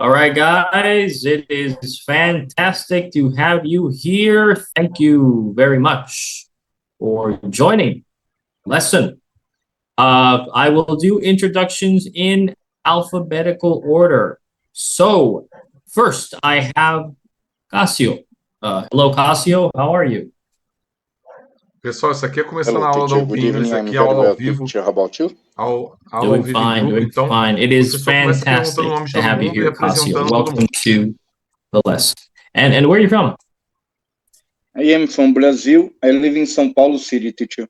All right, guys, it is fantastic to have you here. Thank you very much for joining lesson. I will do introductions in alphabetical order. So first I have Cassio. Hello, Cassio. How are you? Pessoal, isso aqui é começando Hello, a aula da teacher. Good UPI, evening. isso I'm aqui é very aula ao well, vivo, teacher. How about you? aula ao Doing vivo em fine, grupo, doing então fine. It is você só começa perguntando fantastic o nome de to todo have you mundo e here, Cassio. apresentando todo Welcome mundo. to the lesson. And where are you from? I am from Brazil. I live in São Paulo City, teacher.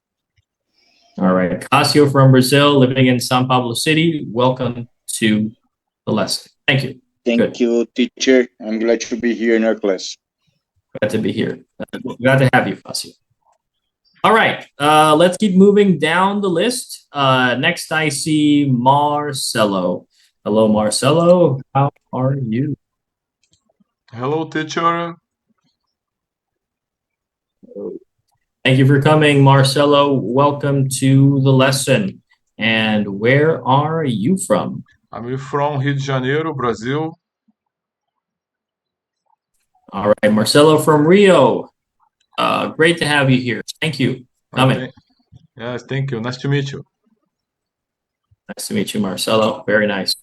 All right, Cassio from Brazil, living in São Paulo City. Welcome to the lesson. Thank you. Thank you, teacher. I'm glad to be here in our class. Glad to be here. Glad to have you, Cassio. All right, let's keep moving down the list. Next, I see Marcelo. Hello, Marcelo. How are you? Hello, teacher. Thank you for coming, Marcelo. Welcome to the lesson. And where are you from? I'm from Rio de Janeiro, Brazil. All right, Marcelo from Rio. Great to have you here. Thank you for coming. Yes, thank you. Nice to meet you. Nice to meet you, Marcelo. Very nice.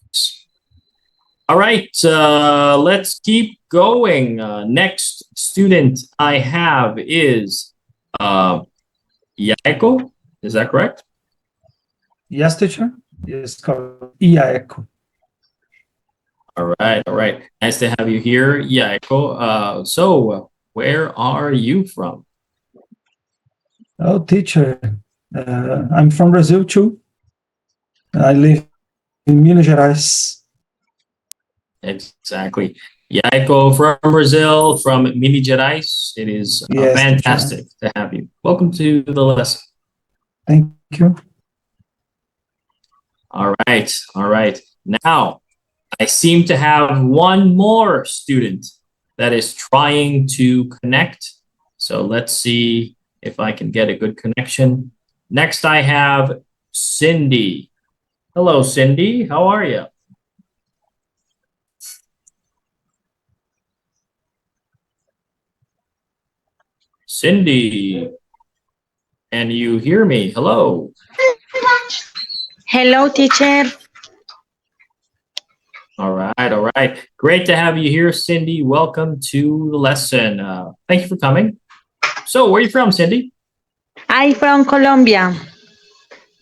All right, let's keep going. Next student I have is Yaiko. Is that correct? Yes, teacher. Yes, correct. Yaiko. All right. Nice to have you here, Yaiko. So, where are you from? Oh, teacher. I'm from Brazil too. I live in Minas Gerais. Exactly. Yaiko from Brazil, from Minas Gerais. It is Yes, fantastic to have you. Welcome to the lesson. Thank you. All right. Now, I seem to have one more student that is trying to connect. So let's see if I can get a good connection. Next, I have Cindy. Hello, Cindy. How are you? Cindy, can you hear me? Hello. Hello, teacher. All right. Great to have you here, Cindy. Welcome to the lesson. Thank you for coming. So, where are you from, Cindy? I'm from Colombia.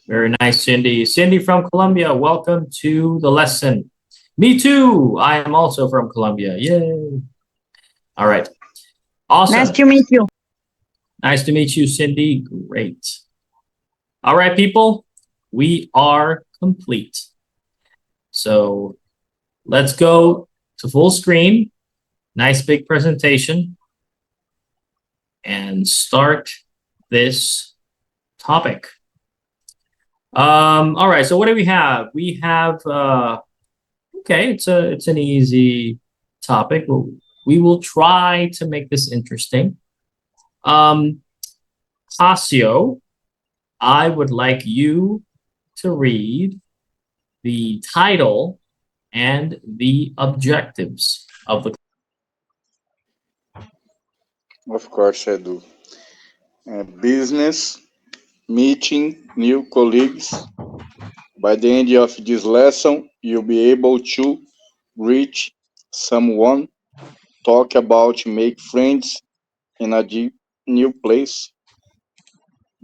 Very nice, Cindy. Cindy from Colombia, welcome to the lesson. Me too. I am also from Colombia. Yay. All right. Awesome. Nice to meet you. Nice to meet you, Cindy. Great. All right, people, we are complete. So let's go to full screen. Nice big presentation. And start this topic. All right, so what do we have? We have, okay, it's an easy topic. We will try to make this interesting. Cassio, I would like you to read the title and the objectives of the. Of course, I do. Business, meeting new colleagues. By the end of this lesson, you'll be able to reach someone, talk about make friends in a new place,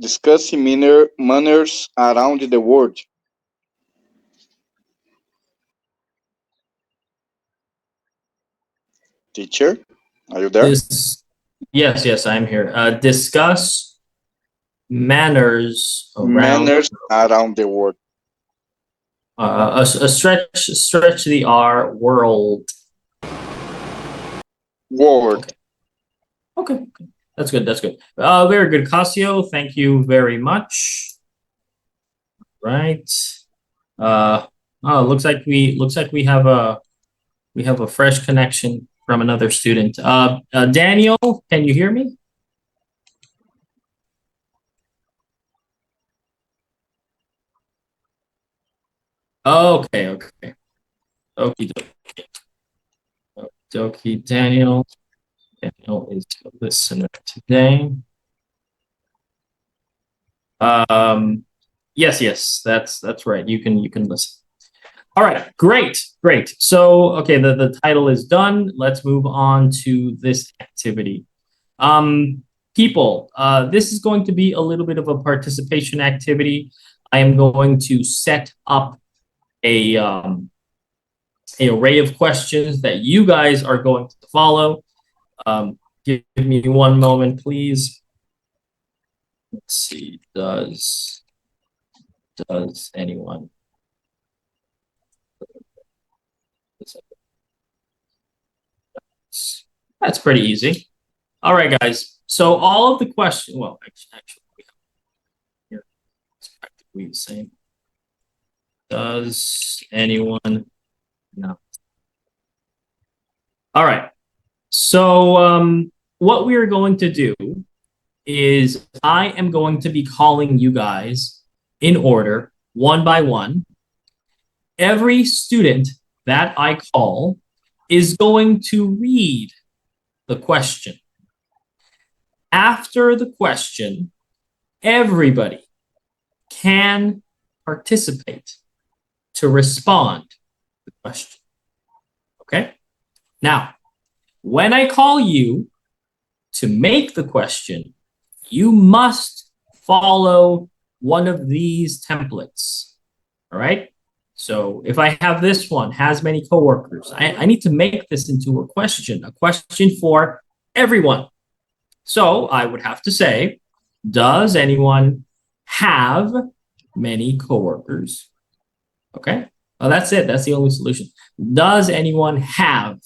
discuss manners around the world. Teacher, are you there? Yes, I'm here. Discuss manners around The world. stretch the R, world. World. Okay. That's good. Very good, Cassio. Thank you very much. Right. Looks like we have a fresh connection from another student. Daniel, can you hear me? Okay. Okay. Okay, Daniel. Daniel is a listener today. Yes, that's right. You can listen. All right, great. So, okay, the title is done. Let's move on to this activity. People, this is going to be a little bit of a participation activity. I am going to set up a array of questions that you guys are going to follow. Give me one moment, please. Let's see. Does anyone? That's pretty easy. All right, guys. So all of the questions. Well, actually, here it's practically the same. Does anyone? No. All right. So what we are going to do is I am going to be calling you guys in order, one by one. Every student that I call is going to read the question. After the question, everybody can participate to respond to the question. Okay? Now, when I call you to make the question, you must follow one of these templates. All right? So if I have this one, has many coworkers, I need to make this into a question for everyone. So I would have to say, does anyone have many coworkers? Okay. Oh, that's it. That's the only solution. Does anyone have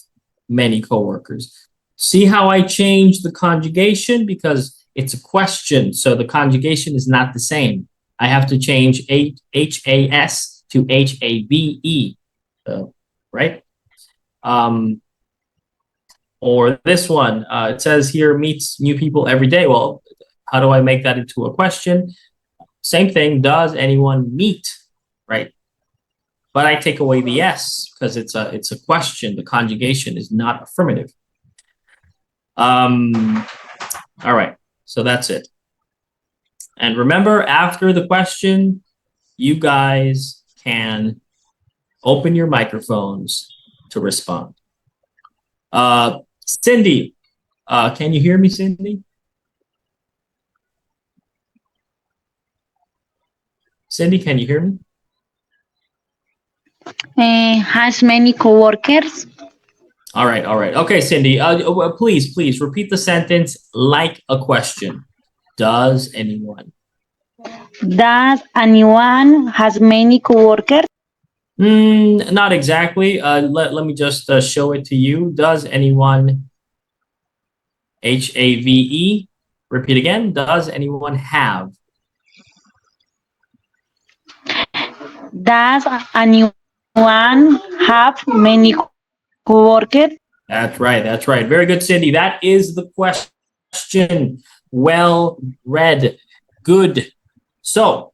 many coworkers? See how I changed the conjugation because it's a question. So the conjugation is not the same. I have to change HAS to HAVE, right? Or this one, it says here meets new people every day. Well, how do I make that into a question? Same thing, does anyone meet, right? But I take away the S because it's a question. The conjugation is not affirmative. All right, so that's it. And remember, after the question, you guys can open your microphones to respond. Cindy, can you hear me, Cindy? Cindy, can you hear me? Has many coworkers. All right. Okay, Cindy, please repeat the sentence like a question. Does anyone? Does anyone has many coworkers? Not exactly. Let me just show it to you. Does anyone? HAVE. Repeat again. Does anyone have? Does anyone have many coworkers? That's right. Very good, Cindy. That is the question. Well read. Good. So,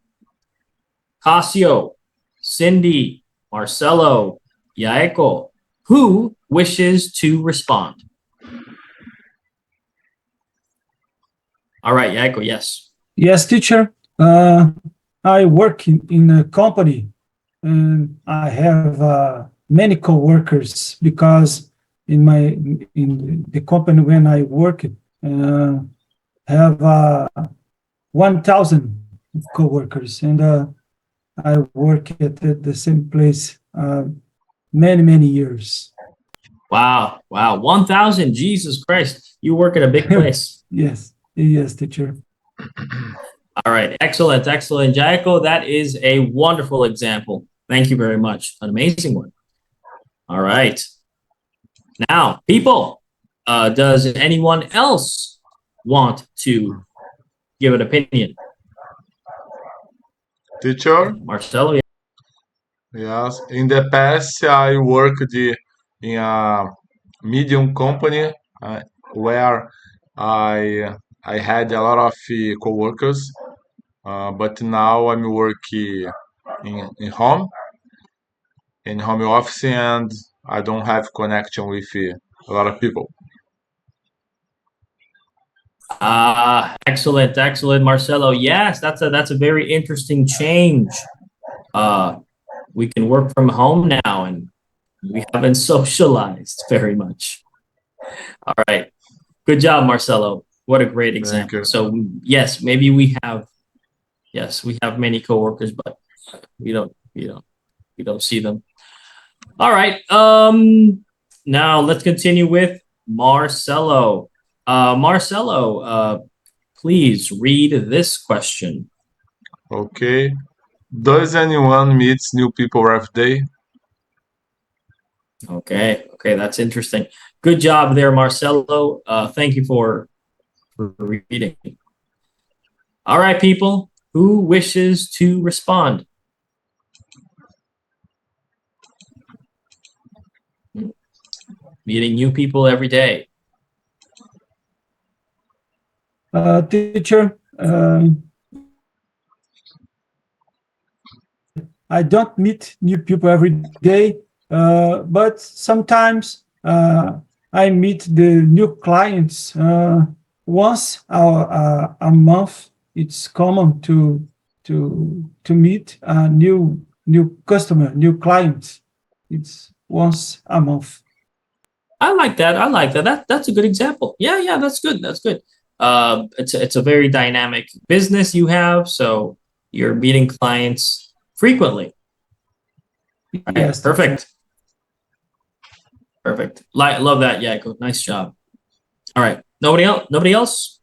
Casio, Cindy, Marcelo, Yaeko, who wishes to respond? All right, Yaeko, yes. Yes, teacher. I work in a company and I have many coworkers because in the company when I work have 1,000 coworkers and I work at the same place many years. Wow. 1,000. Jesus Christ. You work at a big place. Yes, teacher. All right. Excellent. Jaiko, that is a wonderful example. Thank you very much. An amazing one. All right. Now, people, does anyone else want to give an opinion? Teacher? Marcelo? Yes. In the past, I worked in a medium company where I had a lot of coworkers, but now I'm working in home office, and I don't have connection with a lot of people. Excellent, excellent, Marcelo. Yes, that's a very interesting change. We can work from home now, and we haven't socialized very much. All right, good job, Marcelo. What a great example. So yes, maybe we have many coworkers, but we don't see them. All right. Now let's continue with Marcelo. Marcelo, please read this question. Okay. Does anyone meet new people every day? Okay, that's interesting. Good job there, Marcelo. Thank you for reading. All right, people, who wishes to respond? Meeting new people every day. Teacher, I don't meet new people every day, but sometimes I meet the new clients once a month. It's common to meet a new customer, new clients. It's once a month. I like that. That's a good example. Yeah, that's good. That's good. It's a very dynamic business you have, so you're meeting clients frequently. Right, yes, perfect. Love that, Jaco. Nice job. All right, nobody else.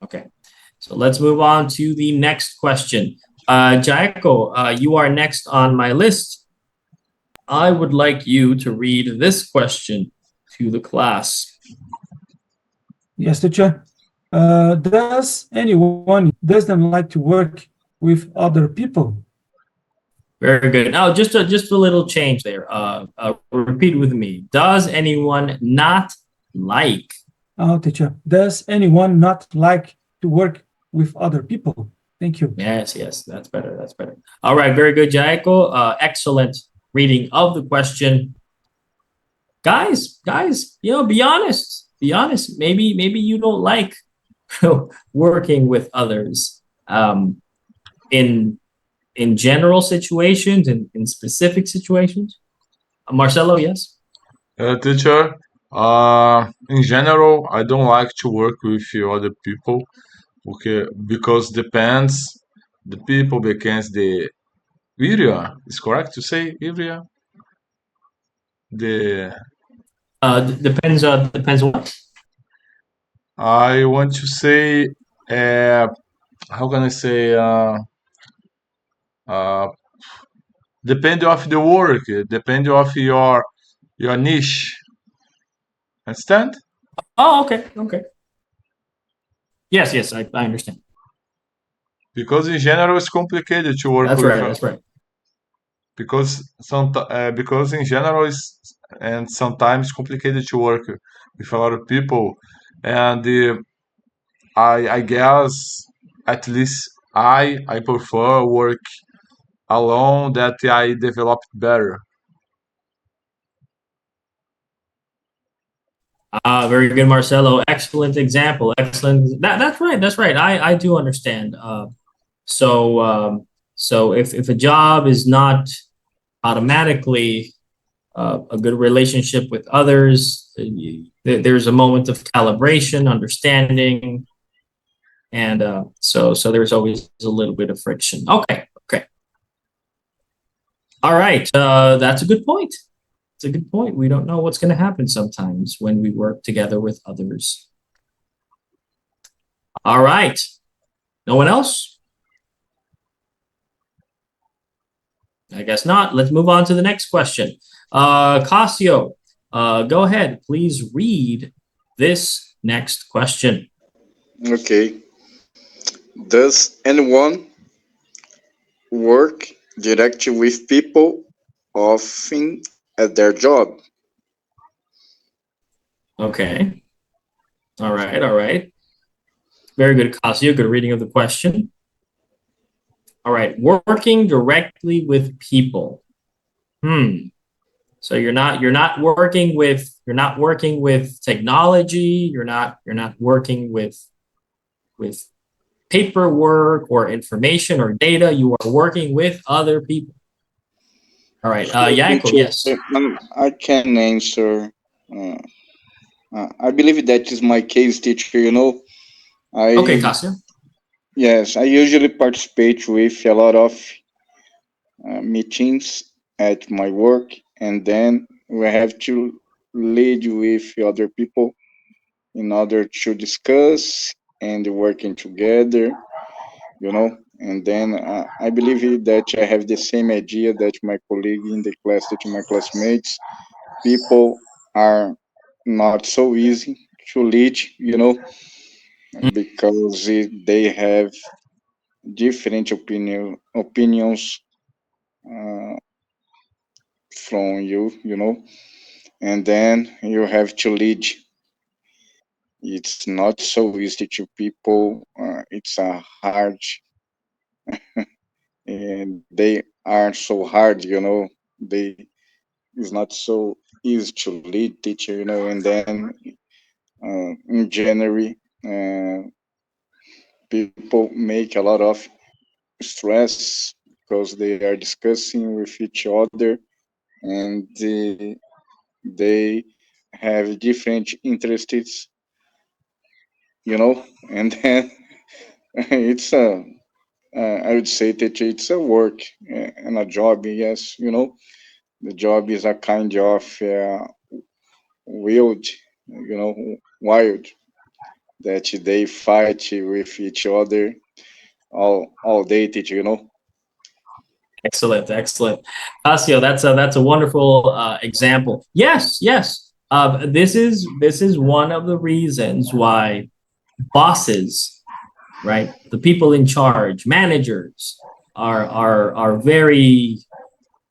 Okay, so let's move on to the next question. Jaco, you are next on my list. I would like you to read this question to the class. Yes, teacher. Does anyone doesn't like to work with other people? Very good. Now, just a little change there. Repeat with me. Does anyone not like? Oh, teacher. Does anyone not like to work with other people? Thank you. Yes, that's better. That's better. All right, very good, Jaco. Excellent reading of the question. Guys, be honest. Be honest. Maybe you don't like working with others. In general situations, in specific situations. Marcelo, yes? Teacher, in general, I don't like to work with other people, okay, because depends the people, because the area, is correct to say area? Depends what? I want to say, how can I say, depend of the work, depend of your niche. Understand? Oh, okay. Yes, I understand. Because in general it's complicated to work with. That's right. Because in general and sometimes complicated to work with a lot of people, and I guess at least I prefer work alone, that I developed better. Very good, Marcelo. Excellent example. Excellent. That's right. I do understand. So if a job is not automatically a good relationship with others, there's a moment of calibration, understanding, and so there's always a little bit of friction. Okay. All right. That's a good point. It's a good point. We don't know what's going to happen sometimes when we work together with others. All right. No one else? I guess not. Let's move on to the next question. Casio, go ahead. Please read this next question. Okay. Does anyone work directly with people often at their job? Okay. All right. Very good, Casio. Good reading of the question. All right. Working directly with people. So you're not working with technology. You're not working with paperwork or information or data. You are working with other people. All right, Yanko, yes. I can answer. Uh, I believe that is my case, teacher. Okay, I Cassia. yes, I usually participate with a lot of meetings at my work, and then we have to lead with other people in order to discuss and working together. And then I believe that I have the same idea that my colleague in the class, that my classmates, people are not so easy to lead, because they have different opinions uh, from you, and then you have to lead. It's not so easy to people. It's a hard, and they are so hard, they it's not so easy to lead teacher, and then in January, people make a lot of stress because they are discussing with each other, and they have different interests, and then it's a I would say that it's a work and a job. Yes, the job is a kind of wild, wild, that they fight with each other all day, teacher. Excellent, excellent. Casio, that's a wonderful example. Yes, yes. This is one of the reasons why bosses, right? The people in charge, managers, are very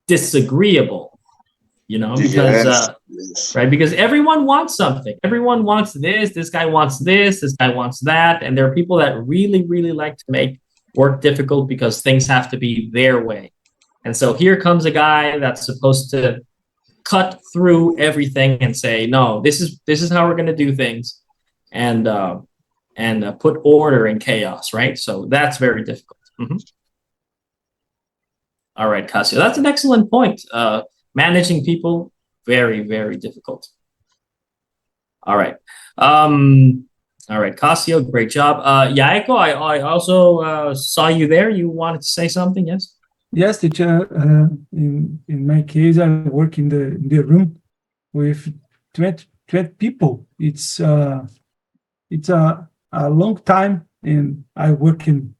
disagreeable. Because Yes, yes. right, because everyone wants something. Everyone wants this. This guy wants this. This guy wants that. And there are people that really, really like to make work difficult because things have to be their way. And so here comes a guy that's supposed to cut through everything and say, no, this is how we're going to do things, and put order in chaos, right? So that's very difficult. All right, Casio, that's an excellent point. Managing people, very, very difficult. All right. All right, Casio, great job. Yaiko, I also saw you there. You wanted to say something, yes? Yes, teacher. In my case, I work in the room with 20 people. It's a long time, and I work in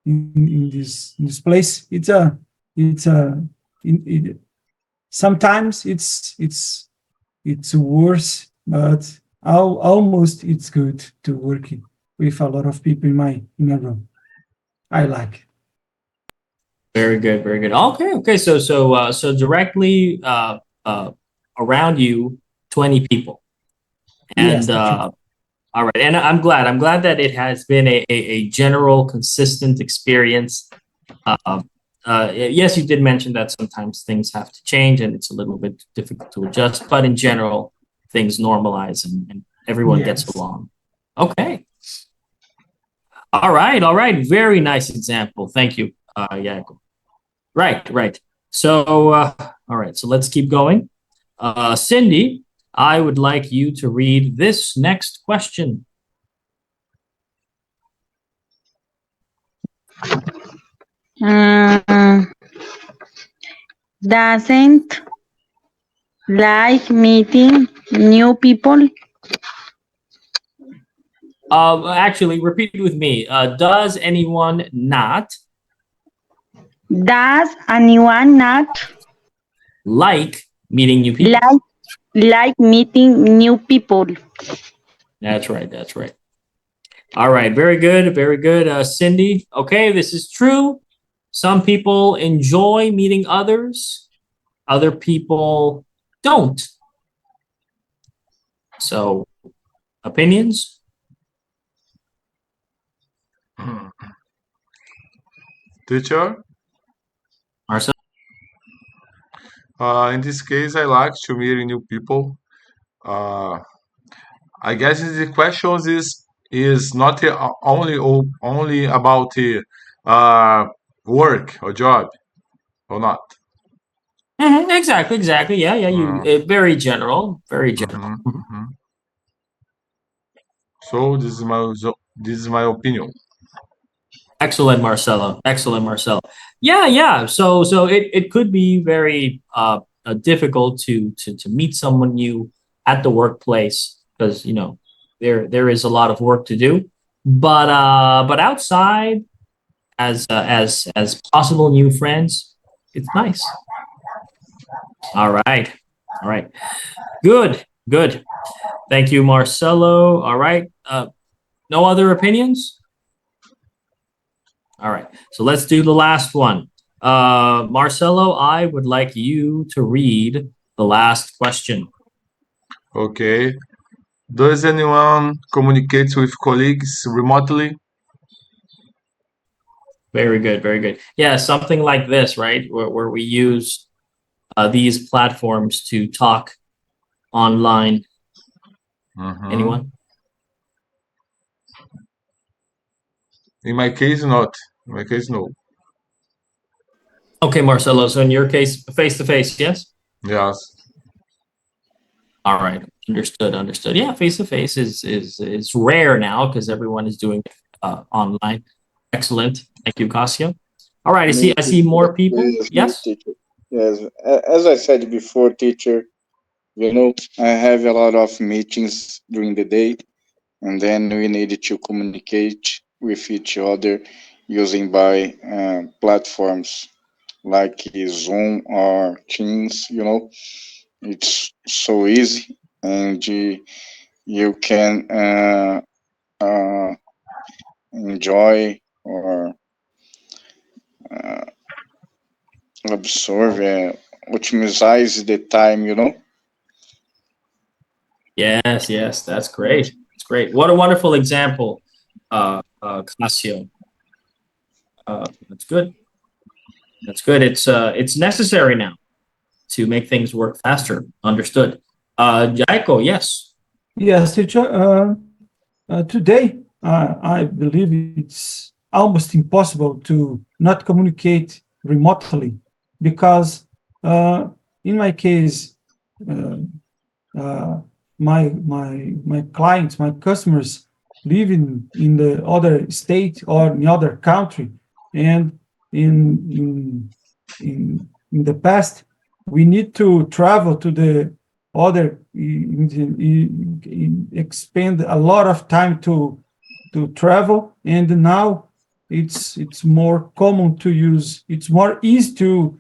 this place. Sometimes it's worse, but almost it's good to work with a lot of people in my room. I like. Very good, very good. Okay. So directly around you, 20 people, Yes, and all right. And I'm glad that it has been a general, consistent experience. Yes, you did mention that sometimes things have to change and it's a little bit difficult to adjust, but in general, things normalize and everyone gets yes. along. Okay. All right. Very nice example. Thank you, Jacob. Right. So, all right. So let's keep going. Cindy, I would like you to read this next question. Doesn't like meeting new people. Actually, repeat it with me. Does anyone not Does anyone not like meeting new people? like meeting new people? That's right. All right, very good, Cindy. Okay, this is true. Some people enjoy meeting others. Other people don't. So, opinions? Teacher? Marcel? In this case, I like to meet new people. Uh, I guess the questions is not only about work or job or not. Exactly. Yeah. You very general, very general. So this is my opinion. Excellent, Marcelo. Excellent, Marcelo. Yeah. So it could be very difficult to meet someone new at the workplace because there is a lot of work to do. But outside, as possible new friends, it's nice. All right. Good. Thank you, Marcelo. All right. No other opinions? All right. So let's do the last one. Marcelo, I would like you to read the last question. Okay. Does anyone communicate with colleagues remotely? Very good. Yeah, something like this, right? Where we use these platforms to talk online. Anyone? In my case, not. In my case, no. Okay, Marcelo. So in your case, face to face, yes? Yes. All right. Understood. Yeah, face to face is rare now because everyone is doing online. Excellent. Thank you, Casio. All right. I see more people. Yes. Teacher. Yes, as I said before, teacher, I have a lot of meetings during the day, and then we need to communicate with each other using by platforms like Zoom or Teams. It's so easy, and you can enjoy or absorb, optimize the time. Yes. That's great. It's great. What a wonderful example, Casio. That's good. It's necessary now to make things work faster. Understood. Jaiko, yes. Yes, teacher. Today, I believe it's almost impossible to not communicate remotely because, in my case, my clients, my customers live in the other state or in other country, and in the past we need to travel to the other, expend a lot of time to travel, and now it's more common to use. It's more easy to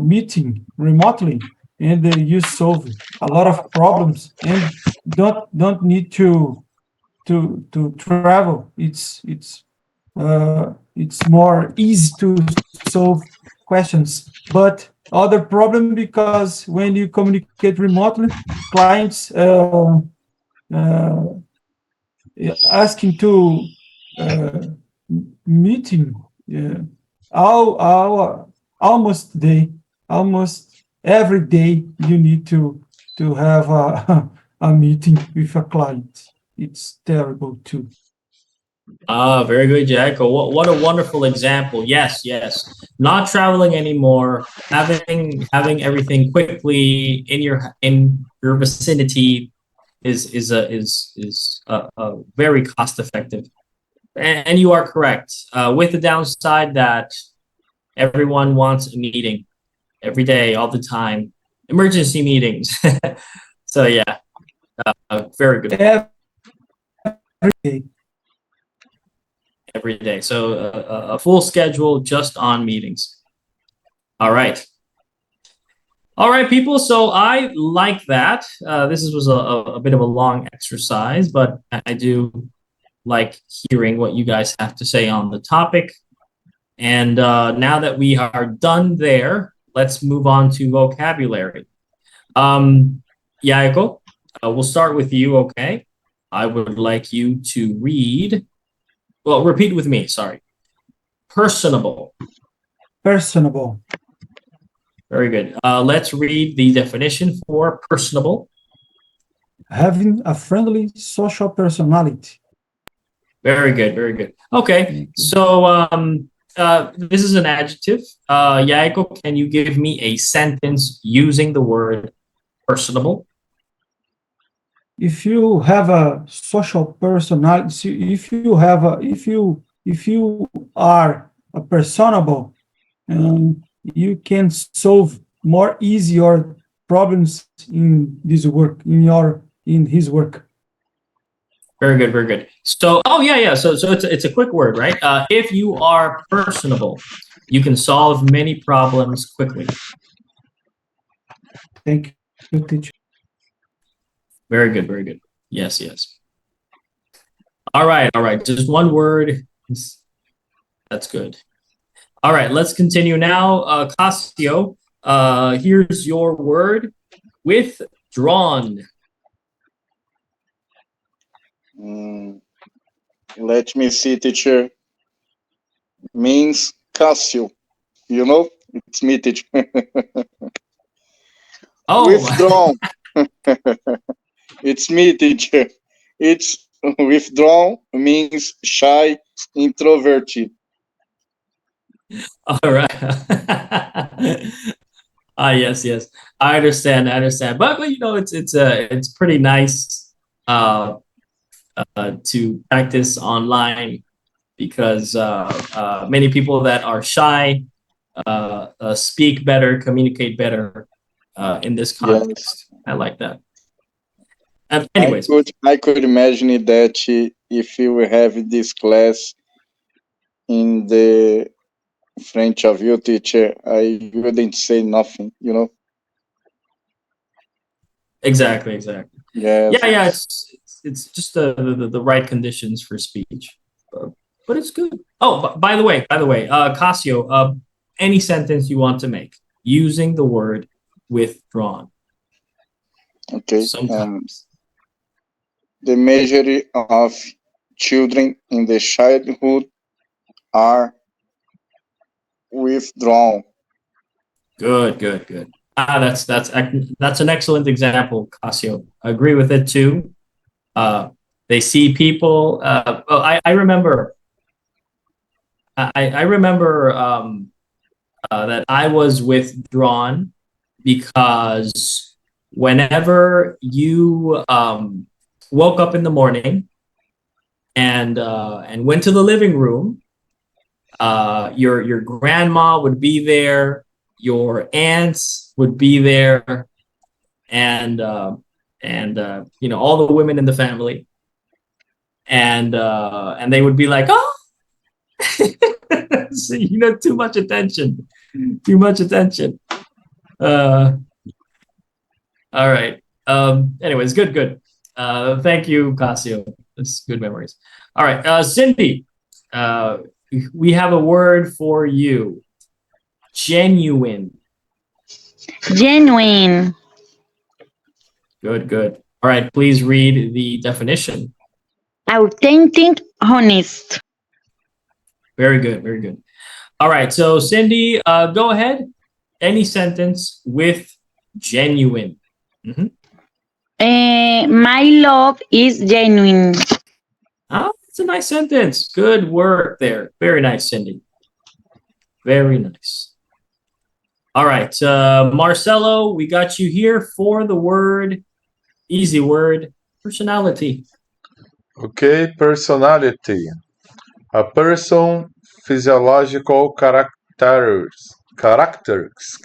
meeting remotely, and you solve a lot of problems and don't need to travel. It's more easy to solve questions. But other problem, because when you communicate remotely, clients uh, asking to meeting almost every day you need to have a meeting with a client. It's terrible too. Very good, Jaiko. What a wonderful example. Yes. Not traveling anymore, having everything quickly in your vicinity is very cost effective. And you are correct. With the downside that everyone wants a meeting every day, all the time, emergency meetings. So yeah, very good. Every day. Every day. So a full schedule just on meetings. All right, people. So I like that. This was a bit of a long exercise, but I do like hearing what you guys have to say on the topic. And now that we are done there, let's move on to vocabulary. Yaiko, we'll start with you, okay? I would like you to read, well, repeat with me, sorry. Personable. Personable. Very good. Let's read the definition for personable. Having a friendly social personality. Very good, very good. Okay, so this is an adjective. Yago, can you give me a sentence using the word personable? If you have a social personality, if you are a personable, you can solve more easy your problems in this work, in his work. Very good, very good. So, oh yeah. So it's a quick word, right? If you are personable, you can solve many problems quickly. Thank you, teacher. Very good, very good. Yes, yes. All right. Just one word. That's good. All right, let's continue now. Casio, here's your word, withdrawn. Let me see, teacher. Means Casio. You know, it's me, teacher. Oh, Withdrawn. It's me, teacher. It's withdrawn means shy, introverted. all right. Yes. I understand. But you know, it's pretty nice to practice online because many people that are shy speak better, communicate better in this context. Yes. I like that. Anyways, I could imagine that if you have this class in the front of you, teacher, I wouldn't say nothing, you know. Exactly. Yes. Yeah. It's just the right conditions for speech, but it's good. Oh, by the way, Casio, any sentence you want to make using the word withdrawn. Okay. Sometimes. The majority of children in the childhood are withdrawn. Good. That's an excellent example, Casio. I agree with it too. They see people. I remember. I remember that I was withdrawn because whenever you woke up in the morning and went to the living room, your grandma would be there, your aunts would be there, and you know, all the women in the family, and they would be like, oh. So, you know, too much attention. All right. Anyways, good. Thank you, Casio. It's good memories. All right, Cindy, we have a word for you. Genuine. Genuine. Good. All right, please read the definition. Authentic, honest. Very good. All right, so Cindy, go ahead. Any sentence with genuine. My love is genuine. Oh, it's a nice sentence. Good work there. Very nice, Cindy. Very nice. All right, Marcelo, we got you here for the word, easy word, personality. Okay, personality. A person, physiological characteristics.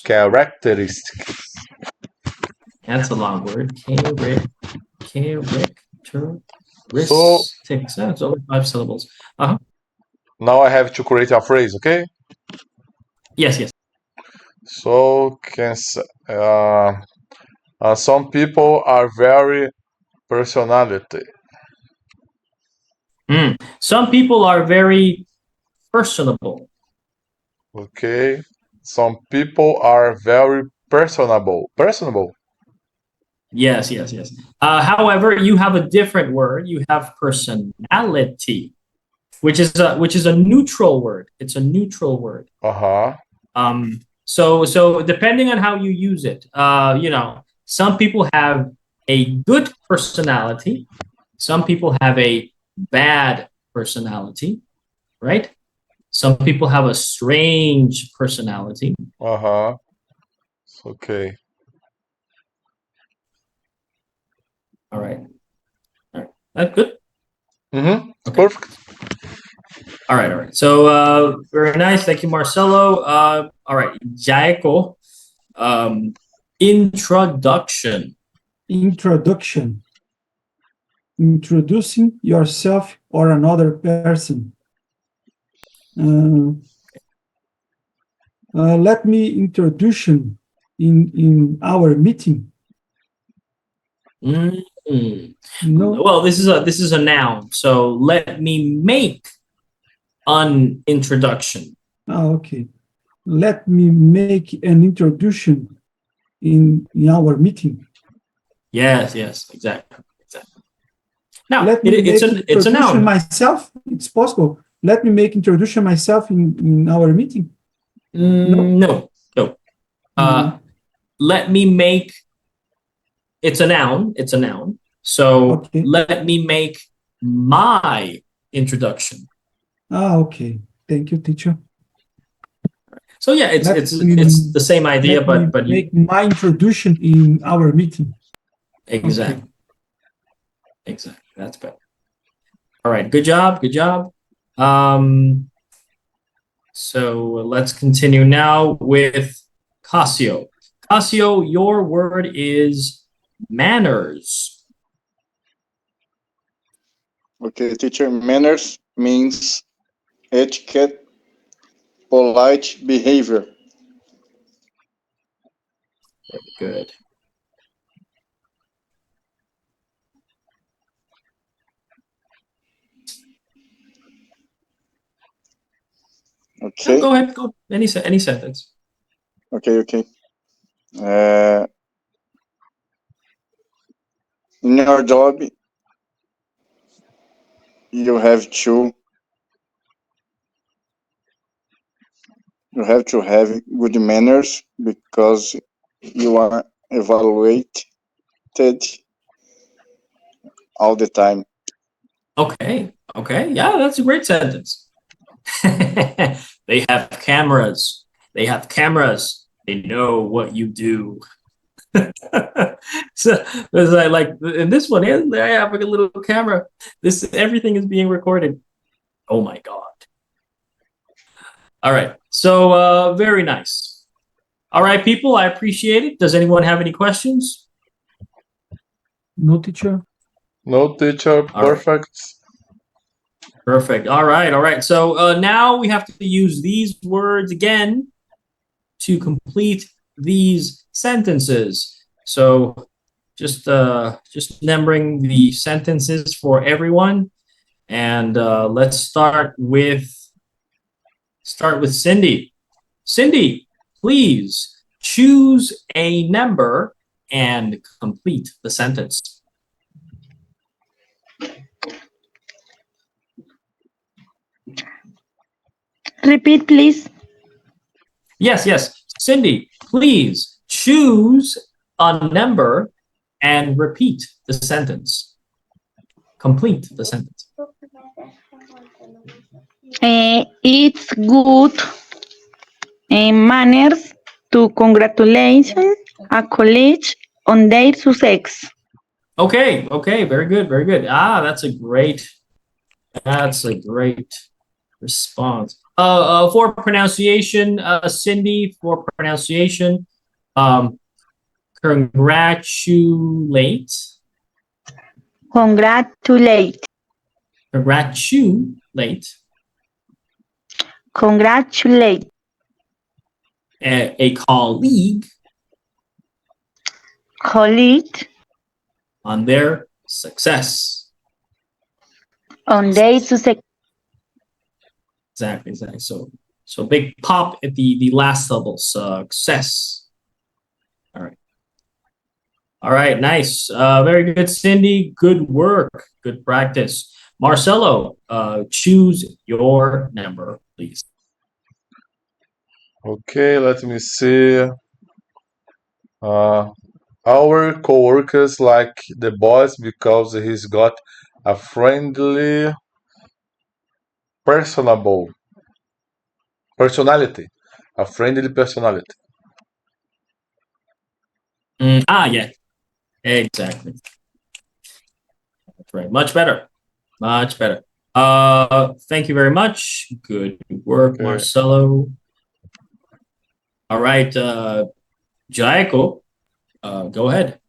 Characteristics. That's a long word. Characteristics. That's only 5 syllables. Now I have to create a phrase, okay? Yes. So, some people are very personality. Some people are very personable. Okay. Some people are very personable. Yes. However, you have a different word. You have personality. which is a neutral word. It's a neutral word. So depending on how you use it, you know, some people have a good personality, some people have a bad personality, right? Some people have a strange personality. Okay. All right. That's good. Okay. Perfect. All right. So very nice. Thank you, Marcelo. All right, Jaiko. Introduction. Introducing yourself or another person. Let me introduce you in our meeting. No. Well, this is a noun. So let me make an introduction. Okay. Let me make an introduction in our meeting. Yes, exactly. Now, Let me it's a noun. Myself. It's possible. Let me make introduction myself in our meeting. No. Let me make. It's a noun. So okay. Let me make my introduction. Okay. Thank you, teacher. So yeah, it's the same idea, but make my introduction in our meeting. Exactly. Okay. Exactly. That's better. All right. Good job. So let's continue now with Casio. Casio, your word is manners. Okay, teacher, manners means etiquette, polite behavior. Very good. Okay. No, go ahead. Go any sentence. Okay. In your job, you have to have good manners because you are evaluated all the time. Okay. Yeah, that's a great sentence. They have cameras. They know what you do. So it's like in this one, I have a little camera. Everything is being recorded. Oh my God. All right. So very nice. All right, people, I appreciate it. Does anyone have any questions? No, teacher. No, teacher. Perfect. Perfect. All right. So now we have to use these words again to complete these sentences. So just numbering the sentences for everyone, and let's start with Cindy. Cindy, please choose a number and complete the sentence. Repeat, please. Yes. Cindy, please choose a number and repeat the sentence. Complete the sentence. It's good manners to congratulate a colleague on their success. Okay. Very good. That's a great response. For pronunciation, Cindy, for pronunciation, congratulate. A colleague on their success. Exactly. So big pop at the last syllable. Success. All right. Nice. Very good, Cindy. Good work. Good practice. Marcelo, choose your number, please. Okay, let me see. Our coworkers like the boss because he's got a friendly, personality. A friendly personality. Yeah, exactly. That's right. Much better. Much better. Thank you very much. Good work, Okay. Marcelo. All right, Jaiko, go ahead.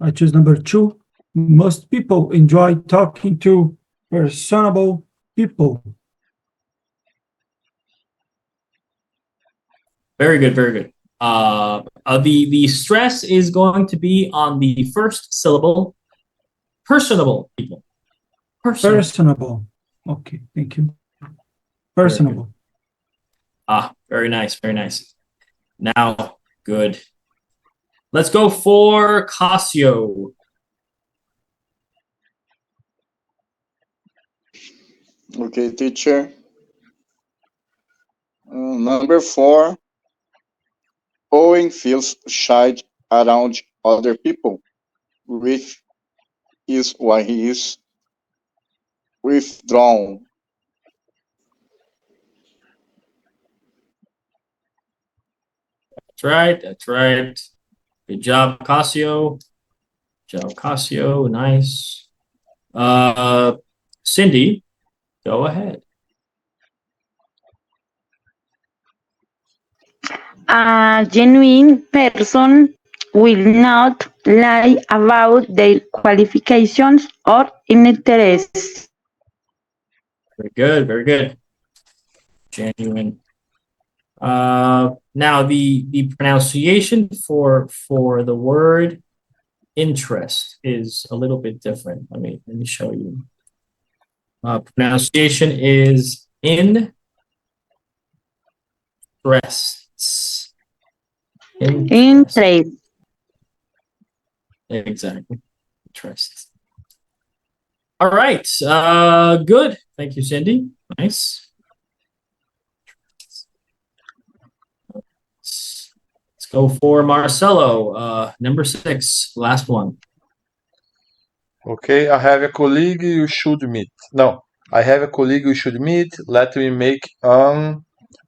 I choose number 2. Most people enjoy talking to personable people. Very good, very good. The stress is going to be on the first syllable, personable people. Personable. Okay, thank you. Personable. Very nice, very nice. Now, good. Let's go for Casio. Okay, teacher. Number 4. Owen feels shy around other people, which is why he is withdrawn. That's right, that's right. Good job, Casio. Good job, Casio. Nice. Cindy, go ahead. A genuine person will not lie about their qualifications or interests. Very good, very good. Genuine. Now the pronunciation for the word interest is a little bit different. Let me show you. Pronunciation is interests. Interest. Exactly. Interests. All right. Good. Thank you, Cindy. Nice. Let's go for Marcelo. Number 6, last one. Okay, I have a colleague you should meet. No, I have a colleague you should meet. Let me make an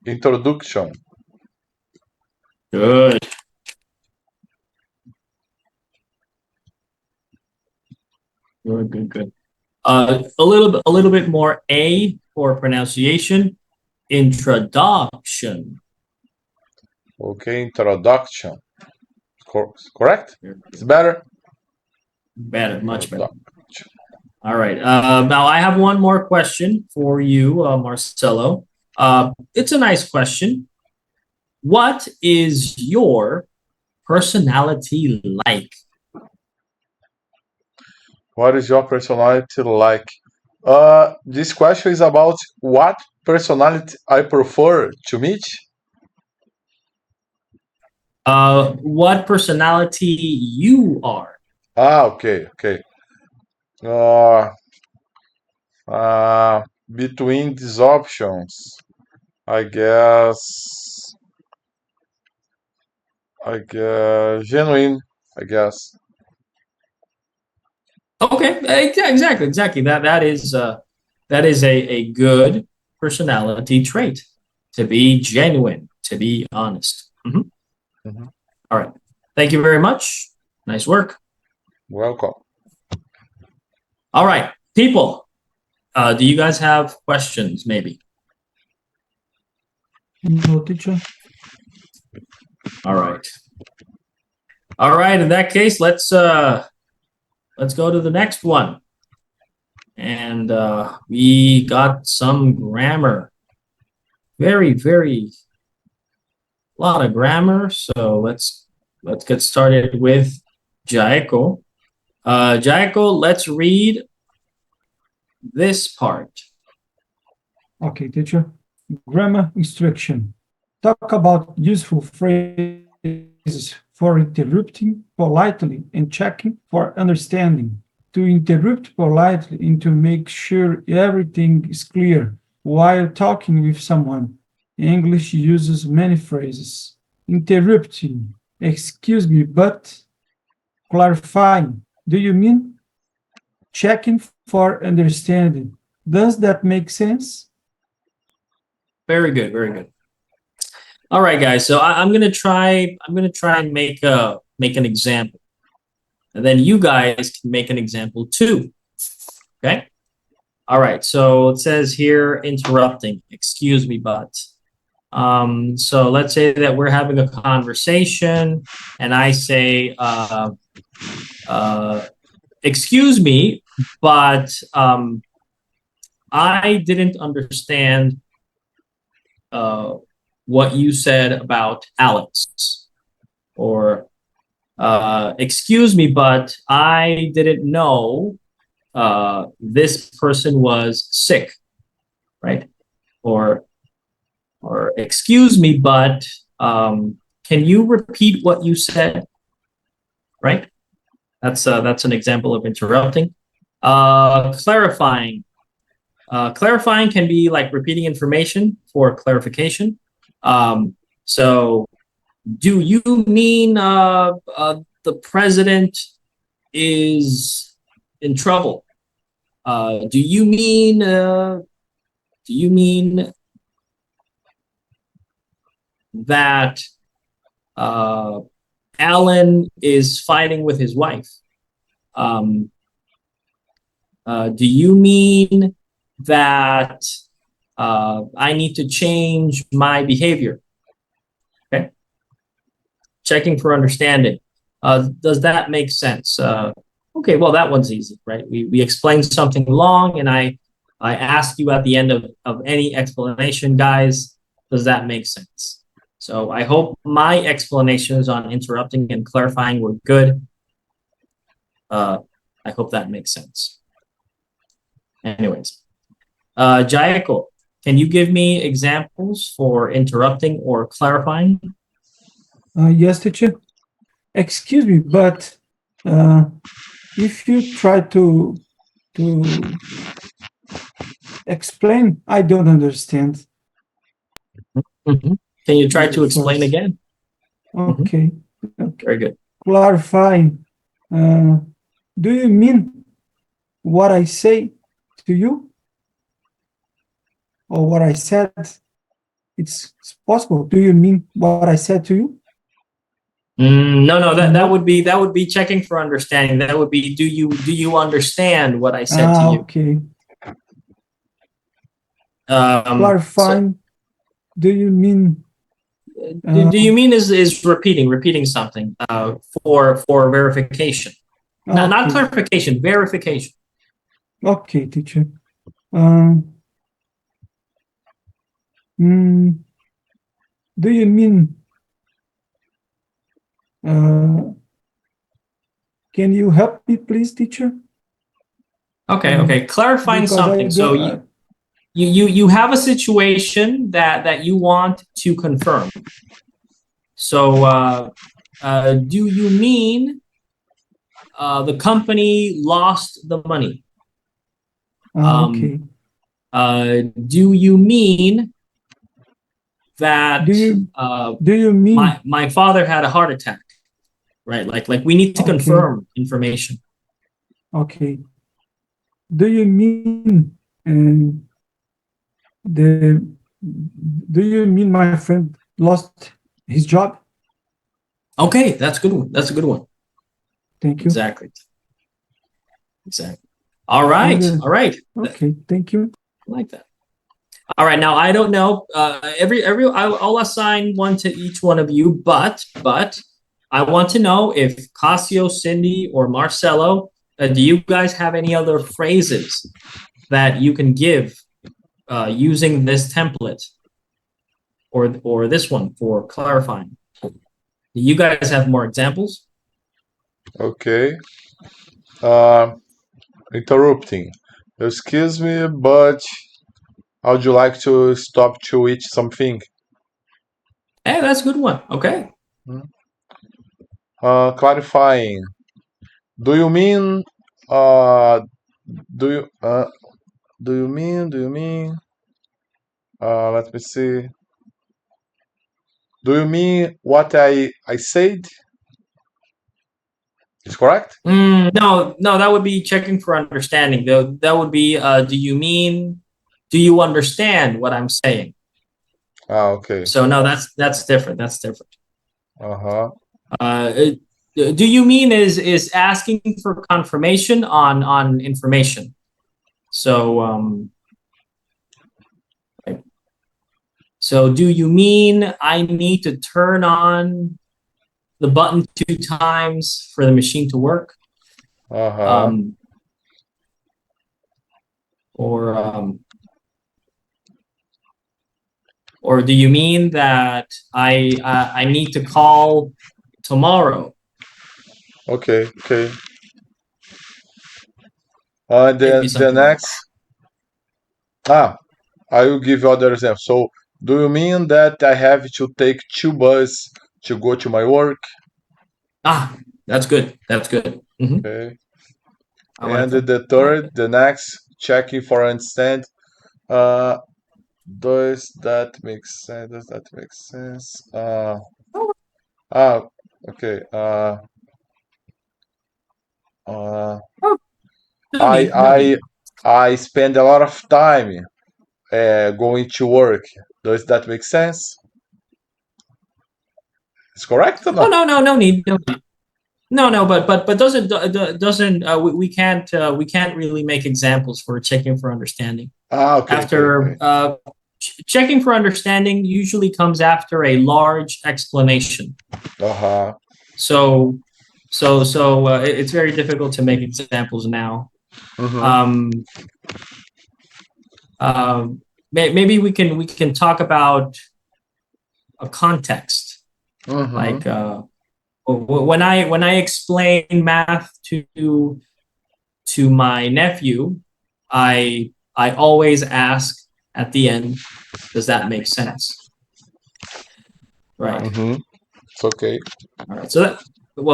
introduction. Good. Good, good, good. A little bit more A for pronunciation. Introduction. Okay, introduction. Correct? It's better? Better, much better. Introduction. All right. Now I have one more question for you, Marcelo. It's a nice question. What is your personality like? What is your personality like? This question is about what personality I prefer to meet. What personality you are? Okay. Between these options, I guess genuine, I guess. Okay, exactly. That is a good personality trait, to be genuine, to be honest. All right. Thank you very much. Nice work. Welcome. All right, people. Do you guys have questions? Maybe. No, teacher. All right. All right. In that case, let's go to the next one. And we got some grammar. Very lot of grammar. So let's get started with Jaiko. Jaiko, let's read this part. Okay, teacher. Grammar instruction. Talk about useful phrases for interrupting politely and checking for understanding. to interrupt politely and to make sure everything is clear while talking with someone. English uses many phrases. Interrupting, excuse me, but. Clarifying, do you mean? Checking for understanding. Does that make sense? Very good, very good. All right, guys. So I'm gonna try and make an example, and then you guys can make an example too. Okay. All right. So it says here interrupting. Excuse me, but. So let's say that we're having a conversation, and I say, excuse me, but I didn't understand what you said about Alex. Or, excuse me, but I didn't know this person was sick, right? Or excuse me, but can you repeat what you said, right? That's an example of interrupting. Clarifying. Clarifying can be like repeating information for clarification. So, do you mean the president is in trouble? Do you mean that Alan is fighting with his wife? Do you mean that I need to change my behavior? Okay. Checking for understanding. Does that make sense? Okay, well, that one's easy, right? We explained something long, and I asked you at the end of any explanation, guys, does that make sense? So I hope my explanations on interrupting and clarifying were good. I hope that makes sense. Anyways, Jayako, can you give me examples for interrupting or clarifying? Yes, teacher. Excuse me, but if you try to explain, I don't understand. Mm-hmm. Can you try to explain again? Okay. Okay. Very good. Clarifying. Do you mean what I say to you? Or what I said? It's possible. Do you mean what I said to you? No, that would be checking for understanding. That would be do you understand what I said to you? Okay. Clarifying. Do you mean? Do you mean is repeating something for verification? Okay. Not clarification, verification. Okay, teacher. Do you mean? Can you help me, please, teacher? Okay. Clarifying Because something. So you have a situation that you want to confirm. So do you mean the company lost the money? Okay. Do you mean that do you mean my father had a heart attack? Right, like we need to confirm information. Okay. Do you mean do you mean my friend lost his job? Okay, that's a good one. That's a good one. Thank you. Exactly. All right. All right. Okay, thank you. I like that. All right. Now I don't know. I'll assign one to each one of you, but I want to know if Casio, Cindy, or Marcelo, do you guys have any other phrases that you can give using this template or this one for clarifying? Do you guys have more examples? Okay. Interrupting. Excuse me, but how would you like to stop to eat something? Hey, that's a good one. Okay. Clarifying. Do you mean Do you mean? Let me see. Do you mean what I said? Is correct? No, that would be checking for understanding. That would be, do you understand what I'm saying? Okay. So no, that's different. That's different. Uh-huh. Do you mean is asking for confirmation on information. So right. So do you mean I need to turn on the button 2 times for the machine to work? Uh-huh. Or do you mean that I need to call tomorrow? Okay. Maybe The something like next. I will give you other example. So, do you mean that I have to take 2 buses to go to my work? That's good. That's good. Mhm. Okay. I like And that. the third, the next, checking for understand. Does that make sense? Does that make sense? Okay. No need, no need. I spend a lot of time going to work. Does that make sense? It's correct or not? No need, no need. No, but doesn't we can't really make examples for checking for understanding. Okay. After checking for understanding usually comes after a large explanation. Uh-huh. So it's very difficult to make examples now. Mhm. Maybe we can talk about a context. Mhm. Like when I explain math to my nephew, I always ask at the end, does that make sense? Right. Mhm. It's okay. All right. So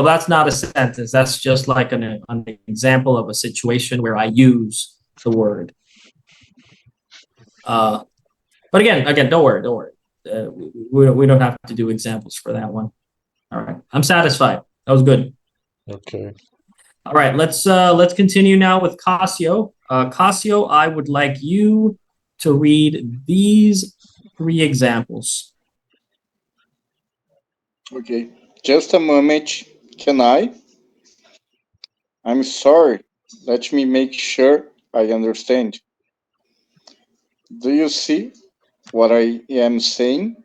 that's not a sentence. That's just like an example of a situation where I use the word. But again, don't worry. We don't have to do examples for that one. All right. I'm satisfied. That was good. Okay. All right. Let's continue now with Casio. Casio, I would like you to read these 3 examples. Okay, just a moment. Can I? I'm sorry. Let me make sure I understand. Do you see what I am saying?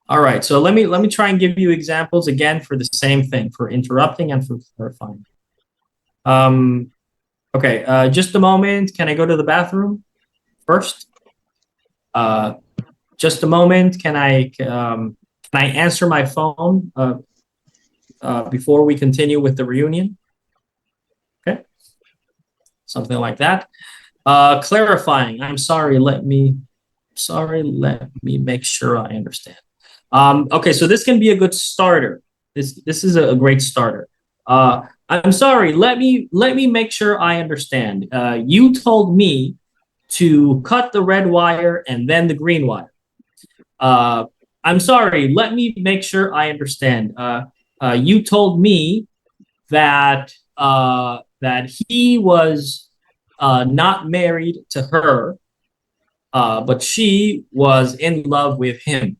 All right, so let me try and give you examples again for the same thing, for interrupting and for clarifying. Okay, just a moment. Can I go to the bathroom first? Just a moment. Can I answer my phone before we continue with the reunion? Okay, something like that. Clarifying. I'm sorry. Let me make sure I understand. Okay, so this can be a good starter. This is a great starter. I'm sorry. Let me make sure I understand. You told me to cut the red wire and then the green wire. I'm sorry. Let me make sure I understand. You told me that that he was not married to her, but she was in love with him.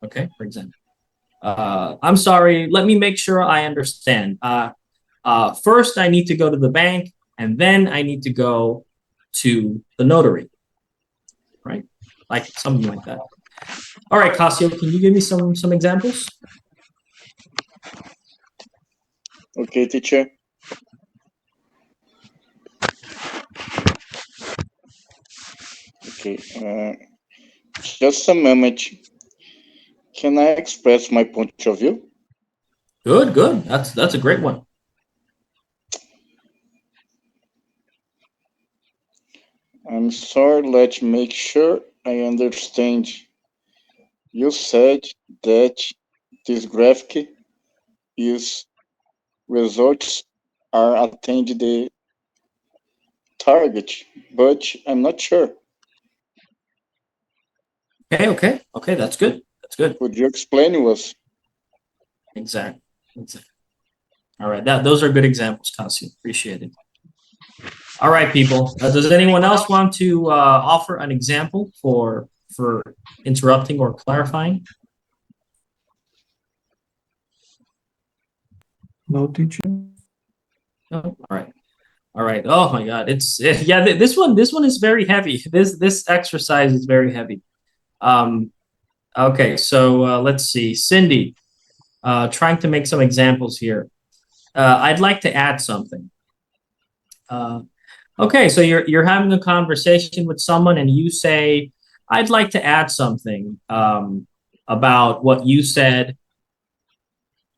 Okay, for example. I'm sorry, let me make sure I understand. First, I need to go to the bank, and then I need to go to the notary, right? Like something like that. All right, Casio, can you give me some examples? Okay, teacher. Okay, just a moment. Can I express my point of view? Good. That's a great one. I'm sorry, let's make sure I understand. You said that this graphic is results are attained the target, but I'm not sure. Okay, that's good. That's good. Could you explain us? Exactly. All right, those are good examples, Kasi. Appreciate it. All right, people. Does anyone else want to offer an example for interrupting or clarifying? No, teacher. No? All right. Oh my God, yeah. This one is very heavy. This exercise is very heavy. Okay, so let's see. Cindy, trying to make some examples here. I'd like to add something. Okay, so you're having a conversation with someone and you say, I'd like to add something about what you said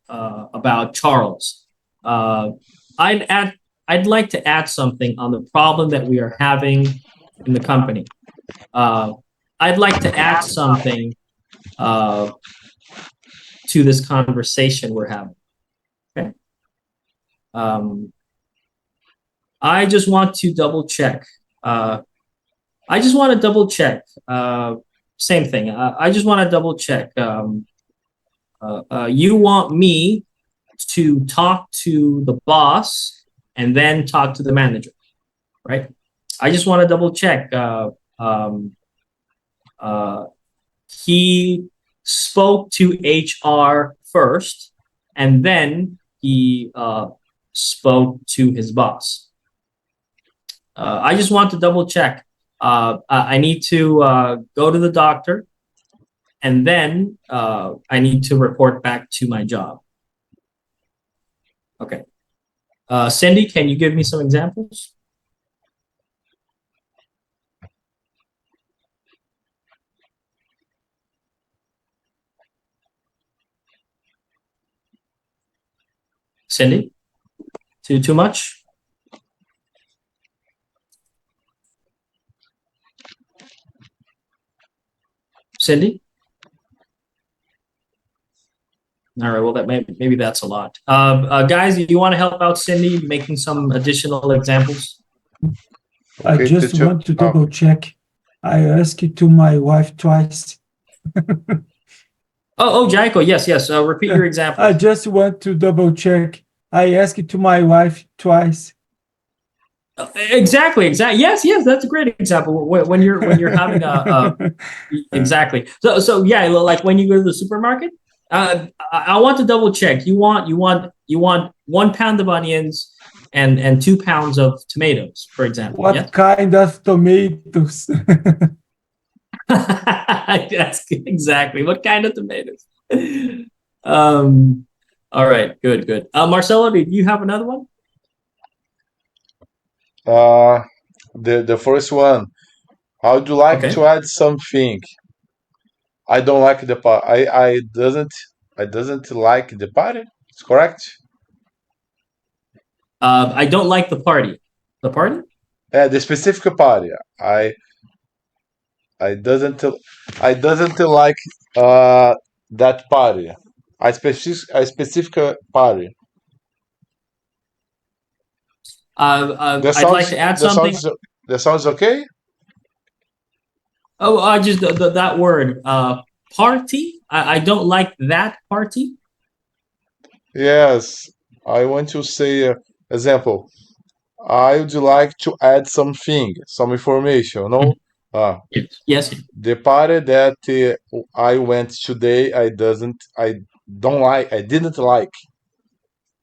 about Charles. I'd like to add something on the problem that we are having in the company. I'd like to add something to this conversation we're having. Okay. I just want to double check. I just want to double check. Same thing. I just want to double check. You want me to talk to the boss and then talk to the manager, right? I just want to double check. He spoke to HR first, and then he spoke to his boss. I just want to double check. I need to go to the doctor, and then I need to report back to my job. Okay. Cindy, can you give me some examples? Cindy? Too much? Cindy? All right, well, that maybe that's a lot. Guys, do you want to help out Cindy making some additional examples? I just want to double check. I asked it to my wife twice. Oh, Jaiko, yes. Repeat your example. I just want to double check. I asked it to my wife twice. Exactly. Yes, that's a great example. When you're having exactly. So yeah, like when you go to the supermarket, I want to double check. You want 1 pound of onions and 2 pounds of tomatoes, for example. What kind of tomatoes? That's exactly what kind of tomatoes. All right, good. Marcelo, do you have another one? The first one. I would like to add something. I don't like the part. I doesn't like the party. It's correct. I don't like the party. The party? Yeah, the specific party. I doesn't like that party. A specific party. I'd like to add something. That sounds okay. Oh, I just that word party. I don't like that party. Yes, I want to say example. I would like to add something, some information. No, Yes. the party that I went today, I didn't like.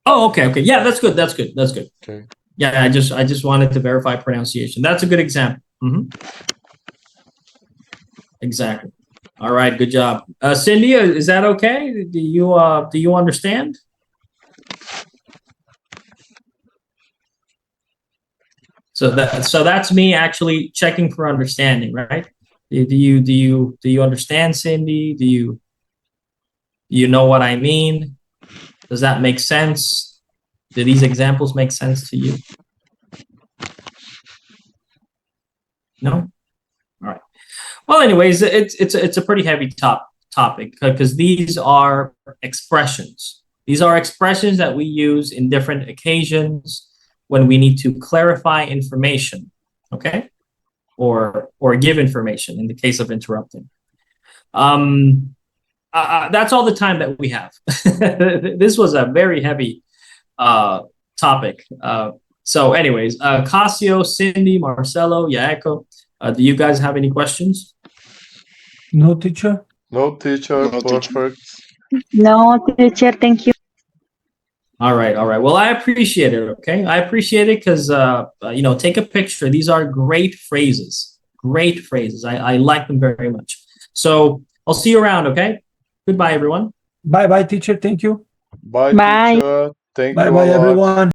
Oh, okay. Yeah, that's good. Okay. Yeah, I just wanted to verify pronunciation. That's a good example. Exactly. All right, good job. Cindy, is that okay? Do you understand? So that's me actually checking for understanding, right? Do you understand, Cindy? Do you know what I mean? Does that make sense? Do these examples make sense to you? No? All right. Well, anyways, it's a pretty heavy topic because these are expressions. These are expressions that we use in different occasions when we need to clarify information, okay? Or give information in the case of interrupting. That's all the time that we have. This was a very heavy topic. So anyways, Casio, Cindy, Marcelo, Yaeko, do you guys have any questions? No, teacher. No, teacher. No, teacher. Perfect. No, teacher, thank you. All right. Well, I appreciate it, okay? I appreciate it because, take a picture. These are great phrases. Great phrases. I like them very much. So I'll see you around, okay? Goodbye, everyone. Bye-bye, teacher. Thank you. Bye, Bye. teacher. Thank you a Bye-bye, lot. everyone.